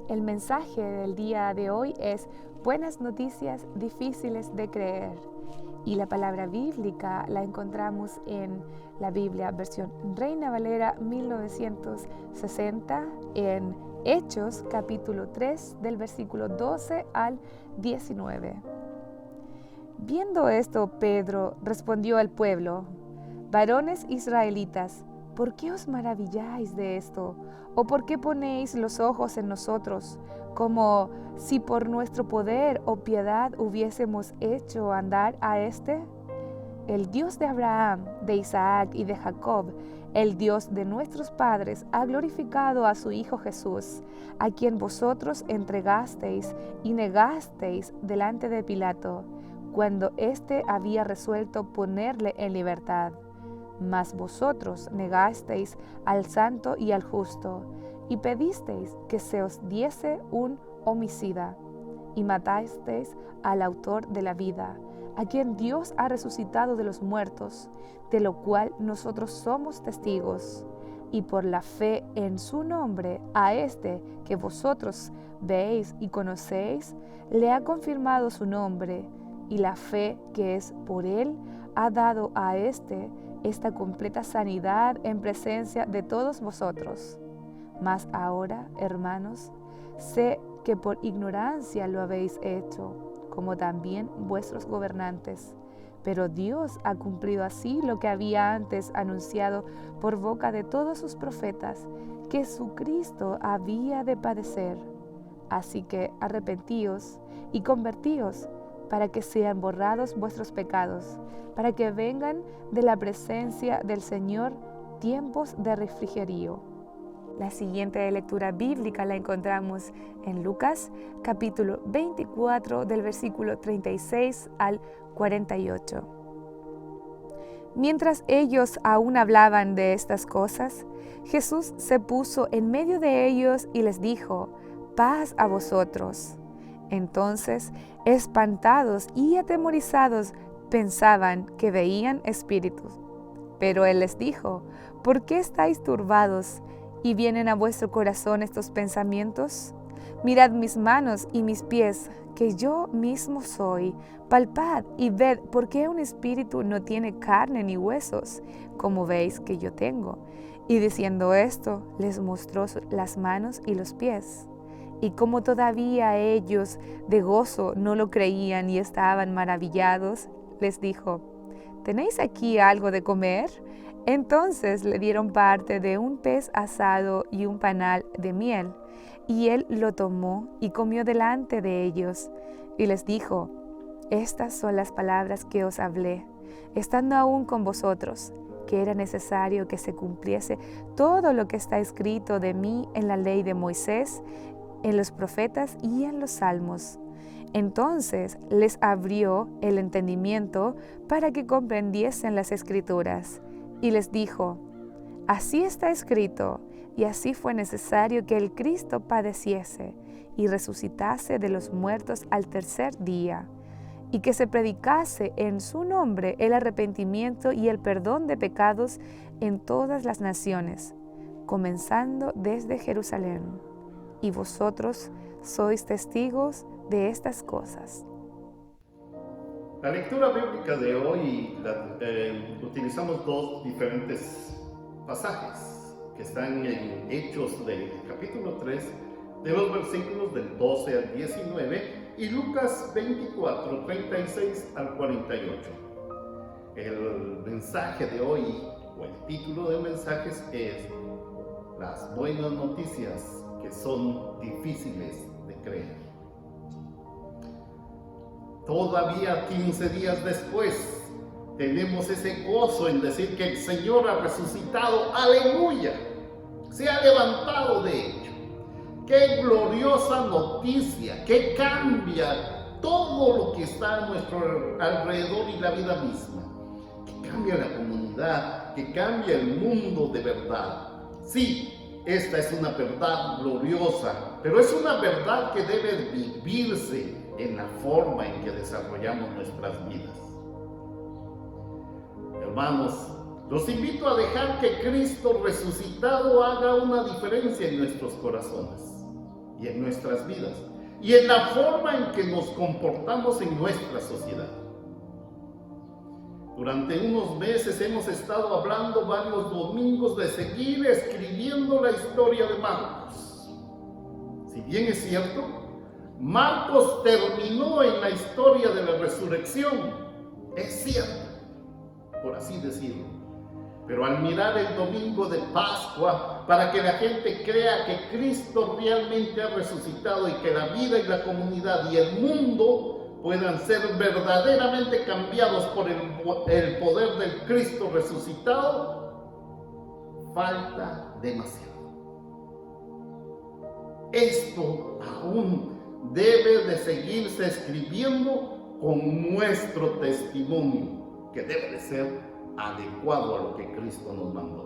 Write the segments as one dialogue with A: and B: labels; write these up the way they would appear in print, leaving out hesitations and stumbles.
A: El mensaje del día de hoy es buenas noticias difíciles de creer. Y la palabra bíblica la encontramos en la Biblia versión Reina Valera 1960 en Hechos capítulo 3 del versículo 12 al 19. Viendo esto, Pedro respondió al pueblo: varones israelitas, ¿por qué os maravilláis de esto? ¿O por qué ponéis los ojos en nosotros, como si por nuestro poder o piedad hubiésemos hecho andar a éste? El Dios de Abraham, de Isaac y de Jacob, el Dios de nuestros padres, ha glorificado a su Hijo Jesús, a quien vosotros entregasteis y negasteis delante de Pilato, cuando éste había resuelto ponerle en libertad. Mas vosotros negasteis al santo y al justo, y pedisteis que se os diese un homicida, y matasteis al autor de la vida, a quien Dios ha resucitado de los muertos, de lo cual nosotros somos testigos. Y por la fe en su nombre, a este que vosotros veis y conocéis, le ha confirmado su nombre, y la fe que es por él ha dado a este esta completa sanidad en presencia de todos vosotros. Mas ahora, hermanos, sé que por ignorancia lo habéis hecho, como también vuestros gobernantes. Pero Dios ha cumplido así lo que había antes anunciado por boca de todos sus profetas, que su Cristo había de padecer. Así que arrepentíos y convertíos, para que sean borrados vuestros pecados, para que vengan de la presencia del Señor tiempos de refrigerio. La siguiente lectura bíblica la encontramos en Lucas, capítulo 24, del versículo 36 al 48. Mientras ellos aún hablaban de estas cosas, Jesús se puso en medio de ellos y les dijo: paz a vosotros. Entonces, espantados y atemorizados, pensaban que veían espíritus. Pero él les dijo: ¿por qué estáis turbados y vienen a vuestro corazón estos pensamientos? Mirad mis manos y mis pies, que yo mismo soy. Palpad y ved, porque un espíritu no tiene carne ni huesos, como veis que yo tengo. Y diciendo esto, les mostró las manos y los pies. Y como todavía ellos de gozo no lo creían y estaban maravillados, les dijo: ¿tenéis aquí algo de comer? Entonces le dieron parte de un pez asado y un panal de miel, y él lo tomó y comió delante de ellos, y les dijo: estas son las palabras que os hablé, estando aún con vosotros, que era necesario que se cumpliese todo lo que está escrito de mí en la ley de Moisés, en los profetas y en los salmos. Entonces les abrió el entendimiento para que comprendiesen las Escrituras, y les dijo: así está escrito, y así fue necesario que el Cristo padeciese y resucitase de los muertos al tercer día, y que se predicase en su nombre el arrepentimiento y el perdón de pecados en todas las naciones, comenzando desde Jerusalén. Y vosotros sois testigos de estas cosas.
B: La lectura bíblica de hoy utilizamos dos diferentes pasajes que están en Hechos del capítulo 3, de los versículos del 12 al 19, y Lucas 24, 36 al 48. El mensaje de hoy, o el título del mensaje es las buenas noticias que son difíciles de creer. Todavía 15 días después, tenemos ese gozo en decir que el Señor ha resucitado. ¡Aleluya! Se ha levantado de hecho. ¡Qué gloriosa noticia! Que cambia todo lo que está a nuestro alrededor y la vida misma. Que cambia la comunidad, que cambia el mundo de verdad. Sí, esta es una verdad gloriosa, pero es una verdad que debe vivirse en la forma en que desarrollamos nuestras vidas. Hermanos, los invito a dejar que Cristo resucitado haga una diferencia en nuestros corazones y en nuestras vidas y en la forma en que nos comportamos en nuestra sociedad. Durante unos meses hemos estado hablando varios domingos de seguir escribiendo la historia de Marcos. Si bien es cierto, Marcos terminó en la historia de la resurrección, es cierto, por así decirlo. Pero al mirar el domingo de Pascua, para que la gente crea que Cristo realmente ha resucitado y que la vida y la comunidad y el mundo puedan ser verdaderamente cambiados por el poder del Cristo resucitado, falta demasiado. Esto aún debe de seguirse escribiendo con nuestro testimonio, que debe de ser adecuado a lo que Cristo nos mandó.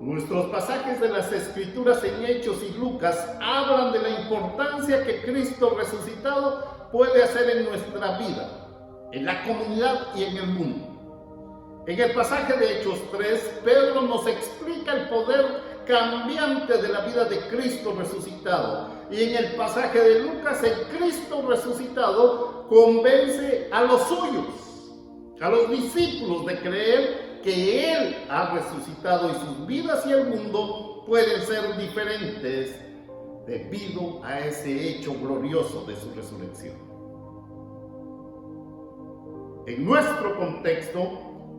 B: Nuestros pasajes de las Escrituras en Hechos y Lucas hablan de la importancia que Cristo resucitado puede hacer en nuestra vida, en la comunidad y en el mundo. En el pasaje de Hechos 3, Pedro nos explica el poder cambiante de la vida de Cristo resucitado. Y en el pasaje de Lucas, el Cristo resucitado convence a los suyos, a los discípulos, de creer que Él ha resucitado y sus vidas y el mundo pueden ser diferentes debido a ese hecho glorioso de su resurrección. En nuestro contexto,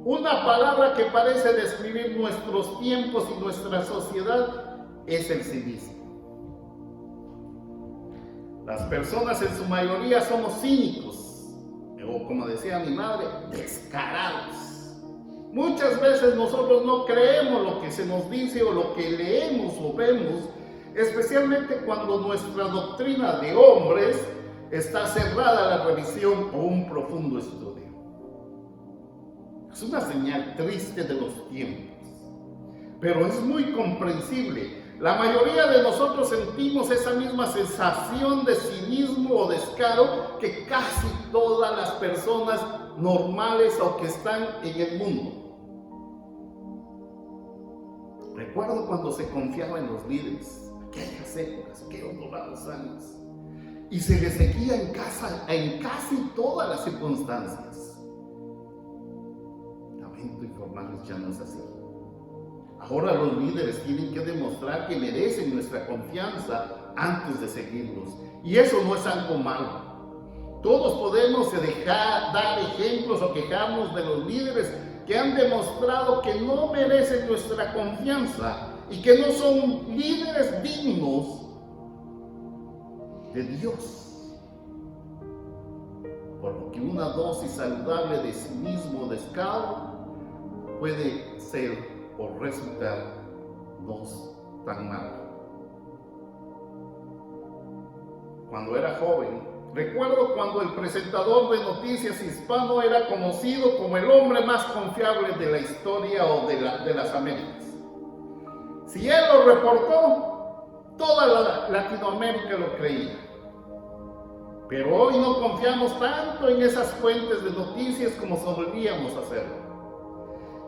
B: una palabra que parece describir nuestros tiempos y nuestra sociedad es el cinismo. Las personas en su mayoría somos cínicos, o como decía mi madre, descarados. Muchas veces nosotros no creemos lo que se nos dice o lo que leemos o vemos, especialmente cuando nuestra doctrina de hombres está cerrada a la revisión o un profundo estudio. Es una señal triste de los tiempos, pero es muy comprensible. La mayoría de nosotros sentimos esa misma sensación de cinismo o descaro que casi todas las personas normales o que están en el mundo. Recuerdo cuando se confiaba en los líderes, aquellas épocas, aquellos dorados años, y se les seguía en casi todas las circunstancias. Lamento informarles, ya no es así. Ahora los líderes tienen que demostrar que merecen nuestra confianza antes de seguirlos. Y eso no es algo malo. Todos podemos dar ejemplos o quejarnos de los líderes que han demostrado que no merecen nuestra confianza y que no son líderes dignos de Dios. Por lo que una dosis saludable de cinismo o descaro puede ser o resultar no tan mal. Cuando era joven, recuerdo cuando el presentador de noticias hispano era conocido como el hombre más confiable de la historia o de las Américas. Si él lo reportó, toda la Latinoamérica lo creía. Pero hoy no confiamos tanto en esas fuentes de noticias como solíamos hacerlo.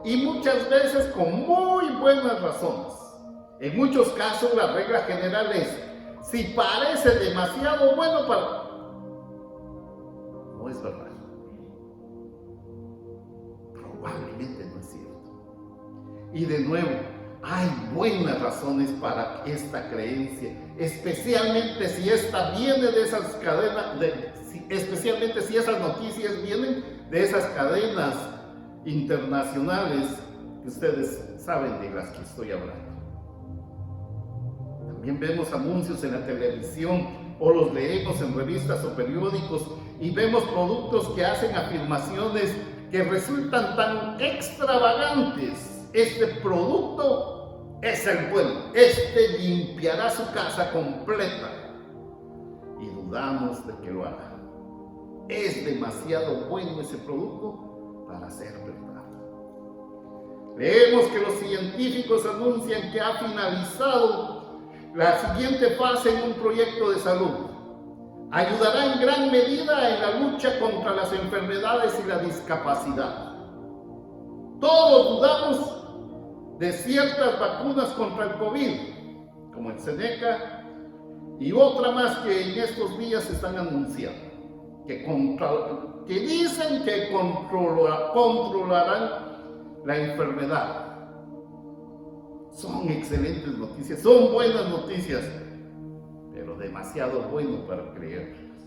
B: Y muchas veces con muy buenas razones. En muchos casos la regla general es: si parece demasiado bueno para... No es verdad. Probablemente no es cierto. Y de nuevo, hay buenas razones para esta creencia, especialmente si esta viene de esas cadenas, especialmente si esas noticias vienen de esas cadenas internacionales que ustedes saben de las que estoy hablando. También vemos anuncios en la televisión o los leemos en revistas o periódicos y vemos productos que hacen afirmaciones que resultan tan extravagantes. Este producto es el bueno, este limpiará su casa completa, y dudamos de que lo haga. Es demasiado bueno ese producto para ser verdad. Leemos que los científicos anuncian que ha finalizado la siguiente fase en un proyecto de salud. Ayudará en gran medida en la lucha contra las enfermedades y la discapacidad. Todos dudamos de ciertas vacunas contra el COVID, como el Seneca, y otra más que en estos días se están anunciando, que dicen que controlarán la enfermedad. Son excelentes noticias, son buenas noticias, pero demasiado bueno para creerlas.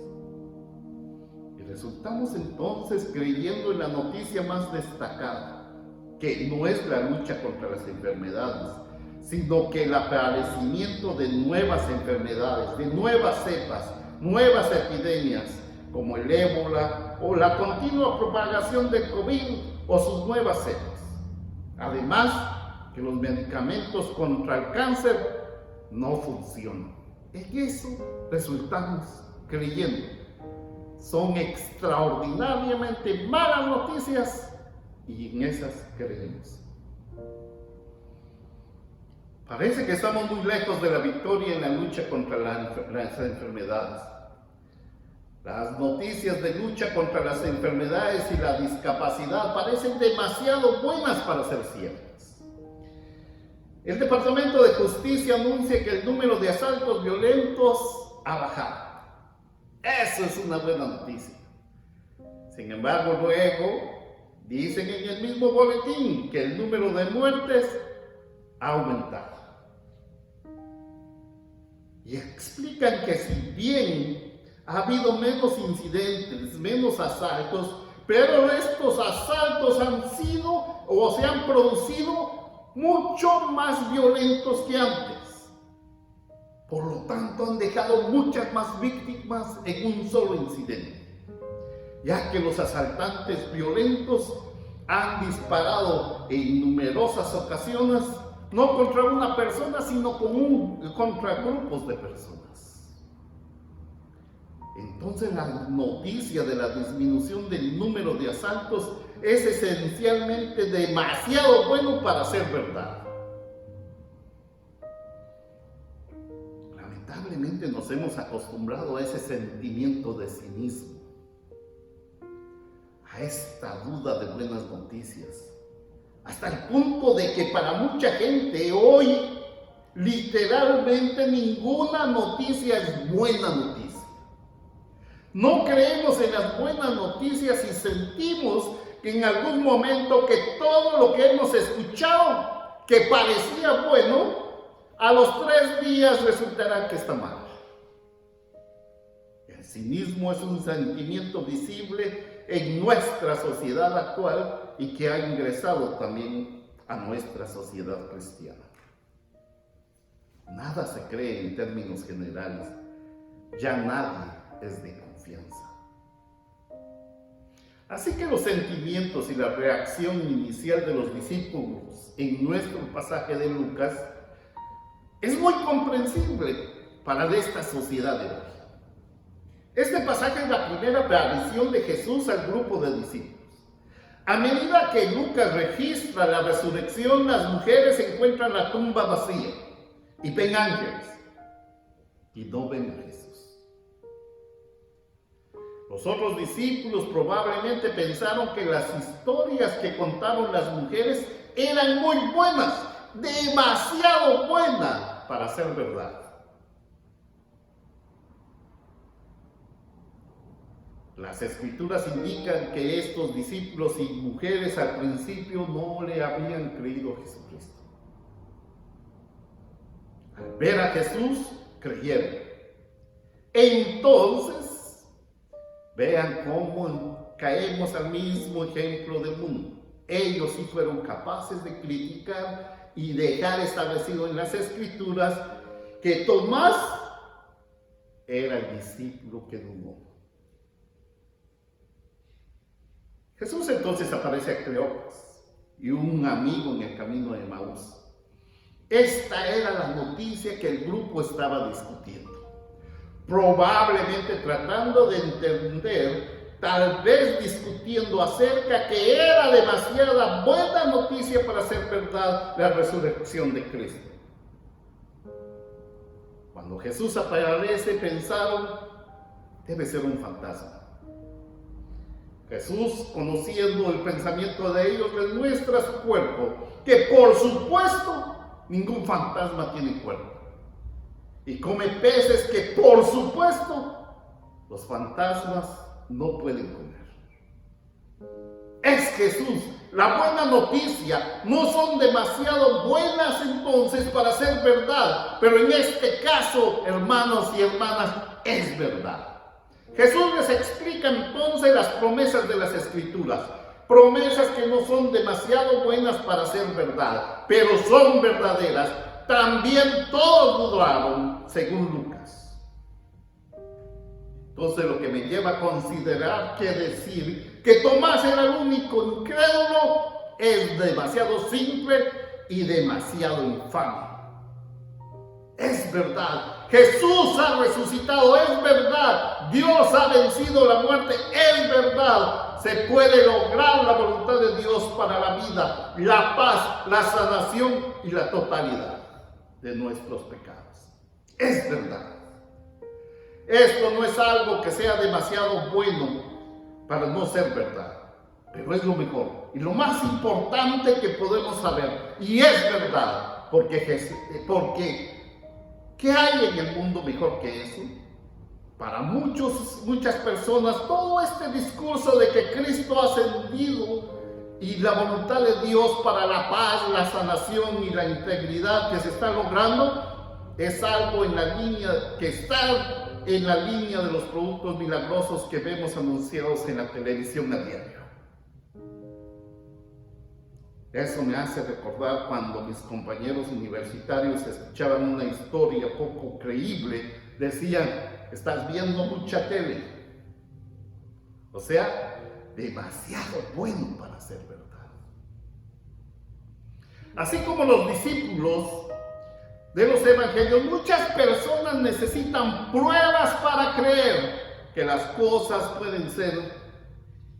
B: Y resultamos entonces creyendo en la noticia más destacada, que no es la lucha contra las enfermedades, sino que el aparecimiento de nuevas enfermedades, de nuevas cepas, nuevas epidemias, como el ébola o la continua propagación del COVID o sus nuevas cepas. Además, que los medicamentos contra el cáncer no funcionan. En eso resultamos creyendo. Son extraordinariamente malas noticias y en esas creemos. Parece que estamos muy lejos de la victoria en la lucha contra las enfermedades. Las noticias de lucha contra las enfermedades y la discapacidad parecen demasiado buenas para ser ciertas. El Departamento de Justicia anuncia que el número de asaltos violentos ha bajado. Eso es una buena noticia. Sin embargo, luego dicen en el mismo boletín que el número de muertes ha aumentado. Y explican que si bien ha habido menos incidentes, menos asaltos, pero estos asaltos han sido o se han producido mucho más violentos que antes. Por lo tanto, han dejado muchas más víctimas en un solo incidente, ya que los asaltantes violentos han disparado en numerosas ocasiones, no contra una persona, sino contra grupos de personas. Entonces, la noticia de la disminución del número de asaltos es esencialmente demasiado bueno para ser verdad. Lamentablemente nos hemos acostumbrado a ese sentimiento de cinismo, a esta duda de buenas noticias, hasta el punto de que para mucha gente hoy literalmente ninguna noticia es buena noticia. No creemos en las buenas noticias y sentimos que en algún momento que todo lo que hemos escuchado que parecía bueno, a los 3 días resultará que está mal. El cinismo es un sentimiento visible en nuestra sociedad actual y que ha ingresado también a nuestra sociedad cristiana. Nada se cree en términos generales, ya nadie es de confianza. Así que los sentimientos y la reacción inicial de los discípulos en nuestro pasaje de Lucas es muy comprensible para esta sociedad de hoy. Este pasaje es la primera aparición de Jesús al grupo de discípulos. A medida que Lucas registra la resurrección, las mujeres encuentran la tumba vacía y ven ángeles y no ven a Jesús. Los otros discípulos probablemente pensaron que las historias que contaron las mujeres eran muy buenas, demasiado buenas para ser verdad. Las escrituras indican que estos discípulos y mujeres al principio no le habían creído a Jesucristo. Al ver a Jesús, creyeron. Entonces, vean cómo caemos al mismo ejemplo del mundo. Ellos sí fueron capaces de criticar y dejar establecido en las escrituras que Tomás era el discípulo que dudó. Jesús entonces aparece a Cleopas y un amigo en el camino de Emaús. Esta era la noticia que el grupo estaba discutiendo, probablemente tratando de entender, tal vez discutiendo acerca que era demasiada buena noticia para ser verdad la resurrección de Cristo. Cuando Jesús aparece, pensaron, debe ser un fantasma. Jesús, conociendo el pensamiento de ellos, les muestra su cuerpo, que por supuesto ningún fantasma tiene cuerpo. y come peces que, por supuesto, los fantasmas no pueden comer. Es Jesús. La buena noticia no son demasiado buenas entonces para ser verdad, pero en este caso, hermanos y hermanas, es verdad. Jesús les explica entonces las promesas de las Escrituras, promesas que no son demasiado buenas para ser verdad, pero son verdaderas. También todos dudaron, según Lucas. Entonces lo que me lleva a considerar que decir que Tomás era el único incrédulo es demasiado simple y demasiado infame. Es verdad, Jesús ha resucitado, es verdad, Dios ha vencido la muerte, es verdad. Se puede lograr la voluntad de Dios para la vida, la paz, la sanación y la totalidad de nuestros pecados. Es verdad. Esto no es algo que sea demasiado bueno para no ser verdad, pero es lo mejor y lo más importante que podemos saber. Y es verdad, porque ¿qué hay en el mundo mejor que eso? Para muchas personas, todo este discurso de que Cristo ha ascendido y la voluntad de Dios para la paz, la sanación y la integridad que se está logrando es algo en la línea que está en la línea de los productos milagrosos que vemos anunciados en la televisión a diario. Eso me hace recordar cuando mis compañeros universitarios escuchaban una historia poco creíble, decían: estás viendo mucha tele. O sea, demasiado bueno para ser verdad. Así como los discípulos de los evangelios, muchas personas necesitan pruebas para creer que las cosas pueden ser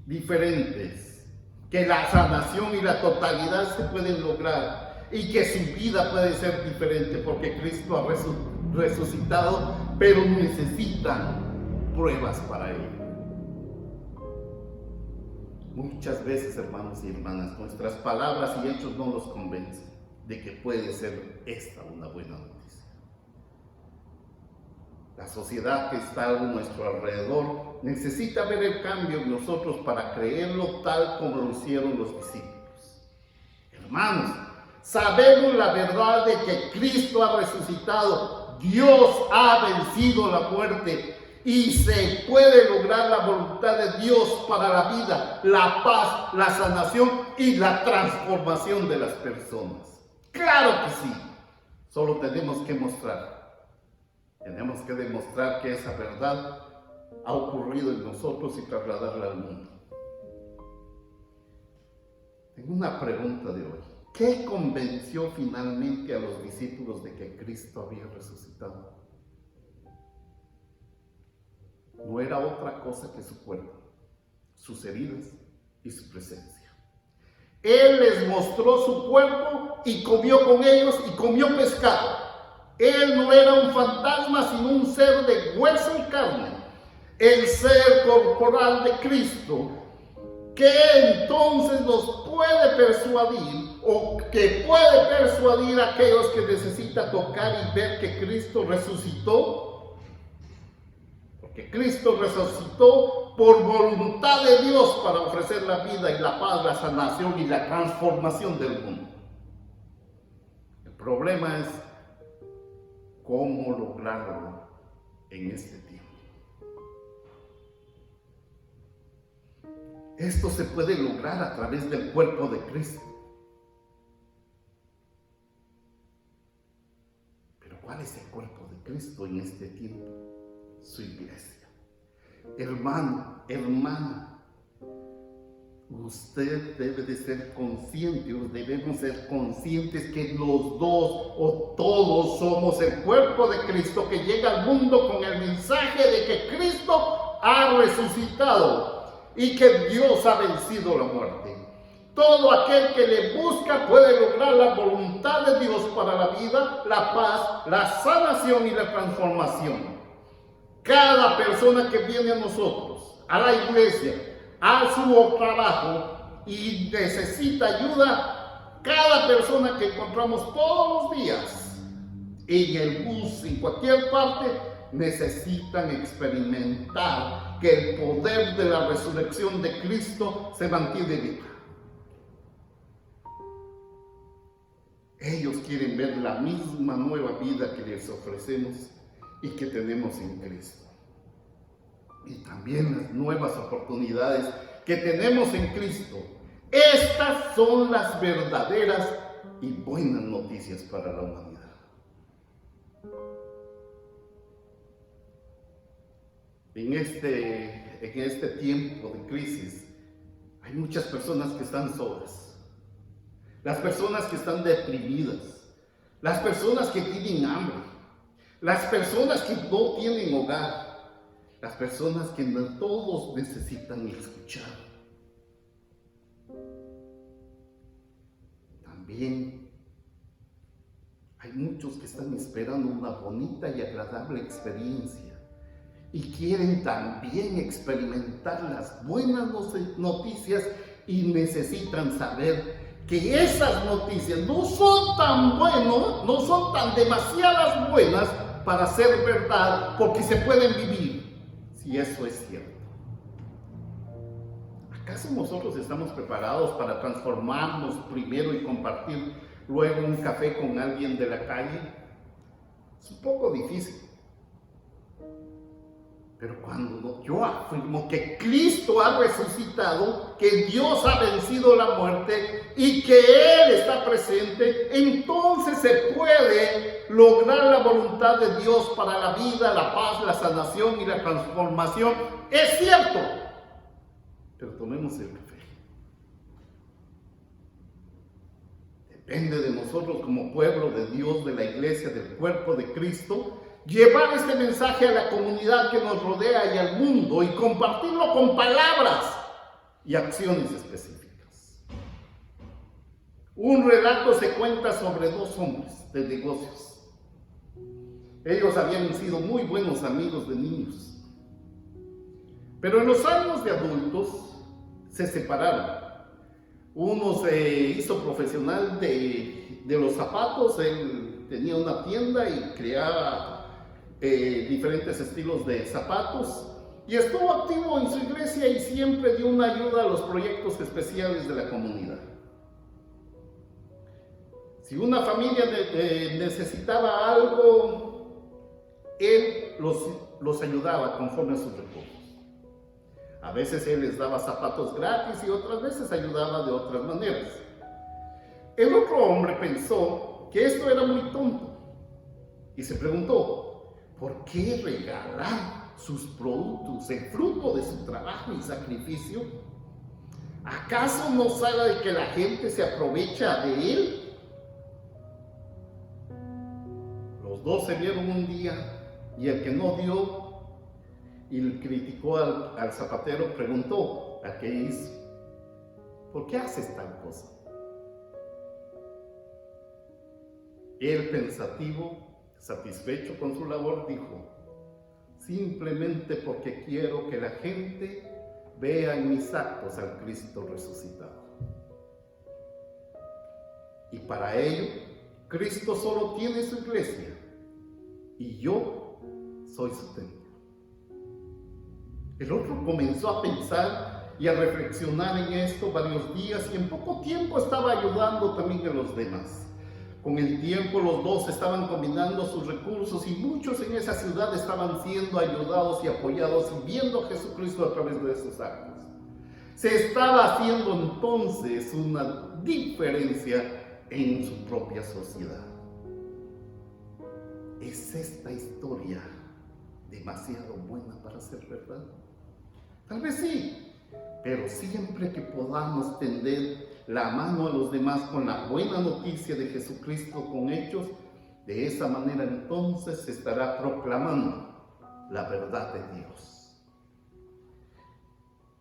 B: diferentes, que la sanación y la totalidad se pueden lograr y que su vida puede ser diferente porque Cristo ha resucitado, pero necesitan pruebas para ello. Muchas veces, hermanos y hermanas, nuestras palabras y hechos no los convencen de que puede ser esta una buena noticia. La sociedad que está a nuestro alrededor necesita ver el cambio en nosotros para creerlo tal como lo hicieron los discípulos. Hermanos, sabemos la verdad de que Cristo ha resucitado, Dios ha vencido la muerte y se puede lograr la voluntad de Dios para la vida, la paz, la sanación y la transformación de las personas. Claro que sí, solo tenemos que demostrar que esa verdad ha ocurrido en nosotros y trasladarla al mundo. Tengo una pregunta de hoy. ¿Qué convenció finalmente a los discípulos de que Cristo había resucitado? No era otra cosa que su cuerpo, sus heridas y su presencia. Él les mostró su cuerpo y comió con ellos y comió pescado. Él no era un fantasma, sino un ser de hueso y carne, el ser corporal de Cristo, que entonces nos puede persuadir o que puede persuadir a aquellos que necesitan tocar y ver que Cristo resucitó. Porque Cristo resucitó por voluntad de Dios para ofrecer la vida y la paz, la sanación y la transformación del mundo. El problema es cómo lograrlo en este tiempo. Esto se puede lograr a través del cuerpo de Cristo. Pero ¿cuál es el cuerpo de Cristo en este tiempo? Su iglesia. Hermano, hermana, usted debe de ser consciente, o debemos ser conscientes que los dos o todos somos el cuerpo de Cristo que llega al mundo con el mensaje de que Cristo ha resucitado y que Dios ha vencido la muerte. Todo aquel que le busca puede lograr la voluntad de Dios para la vida, la paz, la sanación y la transformación. Cada persona que viene a nosotros, a la iglesia, a su trabajo y necesita ayuda, cada persona que encontramos todos los días en el bus, en cualquier parte, necesitan experimentar que el poder de la resurrección de Cristo se mantiene viva. Ellos quieren ver la misma nueva vida que les ofrecemos y que tenemos en Cristo. Y también las nuevas oportunidades que tenemos en Cristo. Estas son las verdaderas y buenas noticias para la humanidad. En este tiempo de crisis hay muchas personas que están solas, las personas que están deprimidas, las personas que tienen hambre, las personas que no tienen hogar, las personas que todos necesitan escuchar. También hay muchos que están esperando una bonita y agradable experiencia y quieren también experimentar las buenas noticias y necesitan saber que esas noticias no son tan buenas, no son tan demasiadas buenas para ser verdad, porque se pueden vivir, si eso es cierto. ¿Acaso nosotros estamos preparados para transformarnos primero y compartir luego un café con alguien de la calle? Es un poco difícil. Pero cuando yo afirmo que Cristo ha resucitado, que Dios ha vencido la muerte y que Él está presente, entonces se puede lograr la voluntad de Dios para la vida, la paz, la sanación y la transformación. Es cierto, pero tomemos el café. Depende de nosotros como pueblo de Dios, de la iglesia, del cuerpo de Cristo, llevar este mensaje a la comunidad que nos rodea y al mundo y compartirlo con palabras y acciones específicas. Un relato se cuenta sobre dos hombres de negocios. Ellos habían sido muy buenos amigos de niños, pero en los años de adultos se separaron. Uno se hizo profesional de los zapatos, él tenía una tienda y creaba diferentes estilos de zapatos y estuvo activo en su iglesia y siempre dio una ayuda a los proyectos especiales de la comunidad. Si una familia necesitaba algo, él los ayudaba conforme a sus recursos. A veces él les daba zapatos gratis y otras veces ayudaba de otras maneras. El otro hombre pensó que esto era muy tonto y se preguntó: ¿por qué regalar sus productos, el fruto de su trabajo y sacrificio? ¿Acaso no sabe que la gente se aprovecha de él? Los dos se vieron un día y el que no dio y criticó al zapatero preguntó: ¿a qué hizo? ¿Por qué haces tal cosa? Él, pensativo, satisfecho con su labor, dijo: simplemente porque quiero que la gente vea en mis actos al Cristo resucitado. Y para ello, Cristo solo tiene su iglesia y yo soy su templo. El otro comenzó a pensar y a reflexionar en esto varios días y en poco tiempo estaba ayudando también a los demás. Con el tiempo los dos estaban combinando sus recursos y muchos en esa ciudad estaban siendo ayudados y apoyados y viendo a Jesucristo a través de esos actos. Se estaba haciendo entonces una diferencia en su propia sociedad. ¿Es esta historia demasiado buena para ser verdad? Tal vez sí, pero siempre que podamos tender la mano a los demás con la buena noticia de Jesucristo con hechos, de esa manera entonces se estará proclamando la verdad de Dios.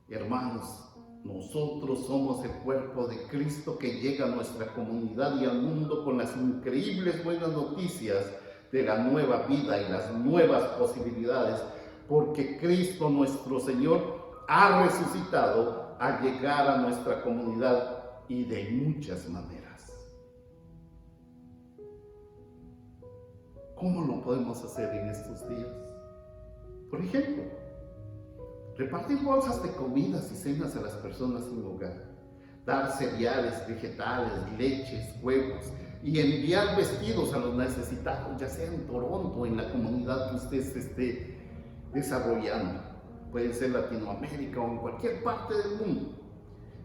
B: Hermanos, nosotros somos el cuerpo de Cristo que llega a nuestra comunidad y al mundo con las increíbles buenas noticias de la nueva vida y las nuevas posibilidades, porque Cristo nuestro Señor ha resucitado al llegar a nuestra comunidad y de muchas maneras. ¿Cómo lo podemos hacer en estos días? Por ejemplo, repartir bolsas de comidas y cenas a las personas sin hogar, dar cereales, vegetales, leches, huevos y enviar vestidos a los necesitados, ya sea en Toronto o en la comunidad que usted se esté desarrollando. Puede ser Latinoamérica o en cualquier parte del mundo.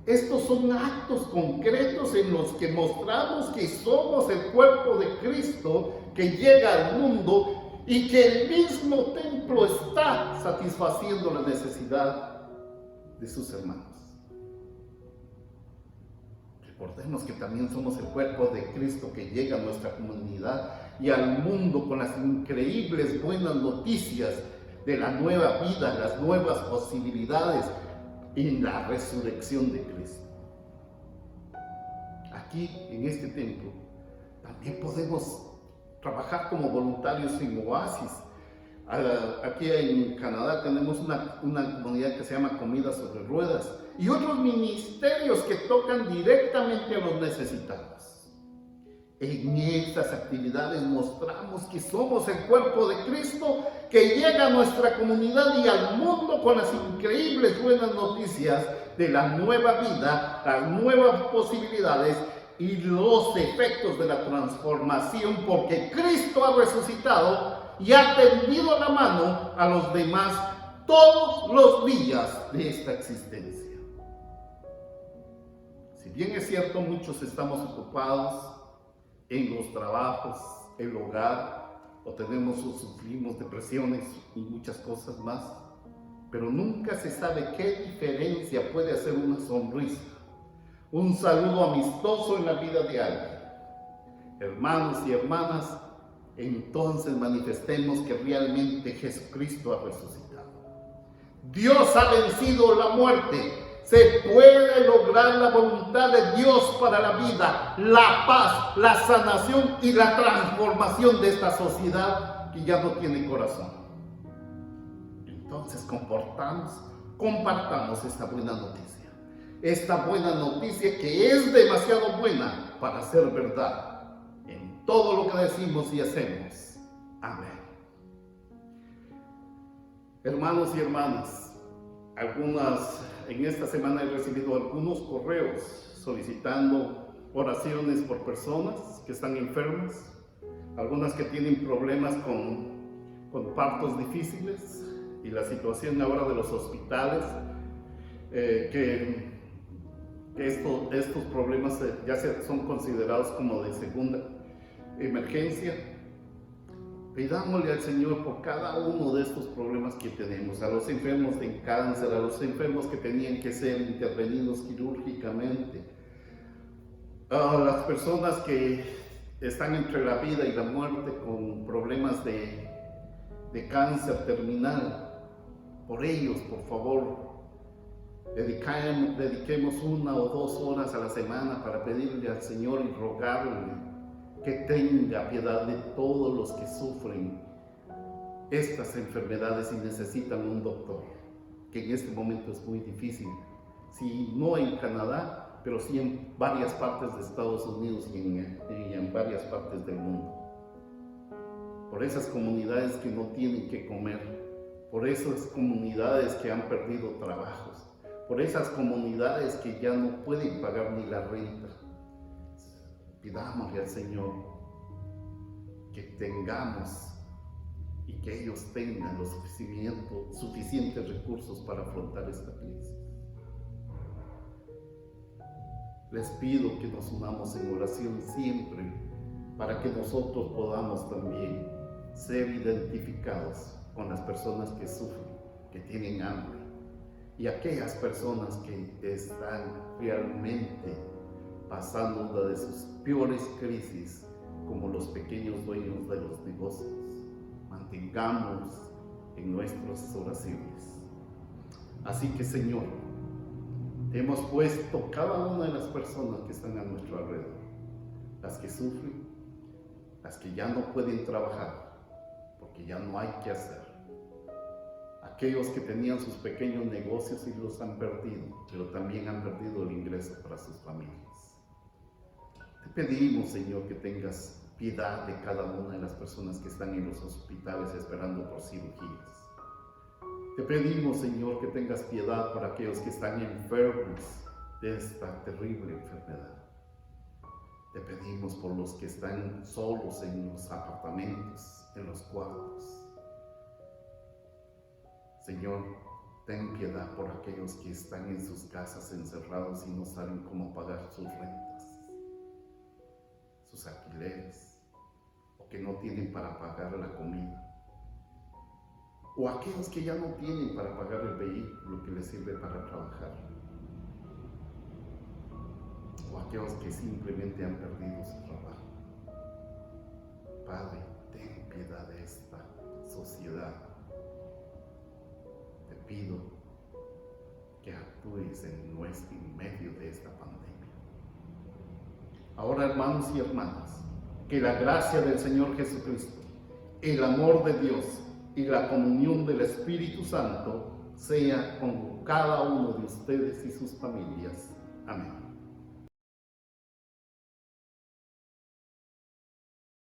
B: Estos son actos concretos en los que mostramos que somos el cuerpo de Cristo que llega al mundo y que el mismo templo está satisfaciendo la necesidad de sus hermanos. Recordemos que también somos el cuerpo de Cristo que llega a nuestra comunidad y al mundo con las increíbles buenas noticias de la nueva vida, las nuevas posibilidades en la resurrección de Cristo. Aquí, en este templo, también podemos trabajar como voluntarios en Oasis. Aquí en Canadá tenemos una comunidad que se llama Comida sobre Ruedas y otros ministerios que tocan directamente a los necesitados. En estas actividades mostramos que somos el cuerpo de Cristo que llega a nuestra comunidad y al mundo con las increíbles buenas noticias de la nueva vida, las nuevas posibilidades y los efectos de la transformación, porque Cristo ha resucitado y ha tendido la mano a los demás todos los días de esta existencia. Si bien es cierto, muchos estamos ocupados en los trabajos, el hogar, o tenemos o sufrimos depresiones y muchas cosas más, pero nunca se sabe qué diferencia puede hacer una sonrisa, un saludo amistoso en la vida de alguien. Hermanos y hermanas, entonces manifestemos que realmente Jesucristo ha resucitado. Dios ha vencido la muerte. Se puede lograr la voluntad de Dios para la vida, la paz, la sanación y la transformación de esta sociedad que ya no tiene corazón. Entonces compartamos esta buena noticia. Esta buena noticia que es demasiado buena para ser verdad en todo lo que decimos y hacemos. Amén. Hermanos y hermanas, en esta semana he recibido algunos correos solicitando oraciones por personas que están enfermas, algunas que tienen problemas con partos difíciles y la situación ahora de los hospitales, que estos problemas ya son considerados como de segunda emergencia. Pidámosle al Señor por cada uno de estos problemas que tenemos, a los enfermos de cáncer, a los enfermos que tenían que ser intervenidos quirúrgicamente, a las personas que están entre la vida y la muerte con problemas de cáncer terminal. Por ellos, por favor, dediquemos 1 o 2 horas a la semana para pedirle al Señor y rogarle que tenga piedad de todos los que sufren estas enfermedades y necesitan un doctor, que en este momento es muy difícil, si no en Canadá, pero sí en varias partes de Estados Unidos y en varias partes del mundo. Por esas comunidades que no tienen que comer, por esas comunidades que han perdido trabajos, por esas comunidades que ya no pueden pagar ni la renta. Pidámosle al Señor que tengamos y que ellos tengan los suficientes recursos para afrontar esta crisis. Les pido que nos unamos en oración siempre para que nosotros podamos también ser identificados con las personas que sufren, que tienen hambre, y aquellas personas que están realmente pasando una de sus peores crisis, como los pequeños dueños de los negocios. Mantengamos en nuestras oraciones. Así que, Señor, hemos puesto cada una de las personas que están a nuestro alrededor, las que sufren, las que ya no pueden trabajar porque ya no hay que hacer, aquellos que tenían sus pequeños negocios y los han perdido, pero también han perdido el ingreso para sus familias. Te pedimos, Señor, que tengas piedad de cada una de las personas que están en los hospitales esperando por cirugías. Te pedimos, Señor, que tengas piedad por aquellos que están enfermos de esta terrible enfermedad. Te pedimos por los que están solos en los apartamentos, en los cuartos. Señor, ten piedad por aquellos que están en sus casas encerrados y no saben cómo pagar sus rentas, sus alquileres, o que no tienen para pagar la comida, o aquellos que ya no tienen para pagar el vehículo que les sirve para trabajar, o aquellos que simplemente han perdido su trabajo. Padre, ten piedad de esta sociedad. Te pido que actúes en medio de esta pandemia. Ahora, hermanos y hermanas, que la gracia del Señor Jesucristo, el amor de Dios y la comunión del Espíritu Santo sea con cada uno de ustedes y sus familias. Amén.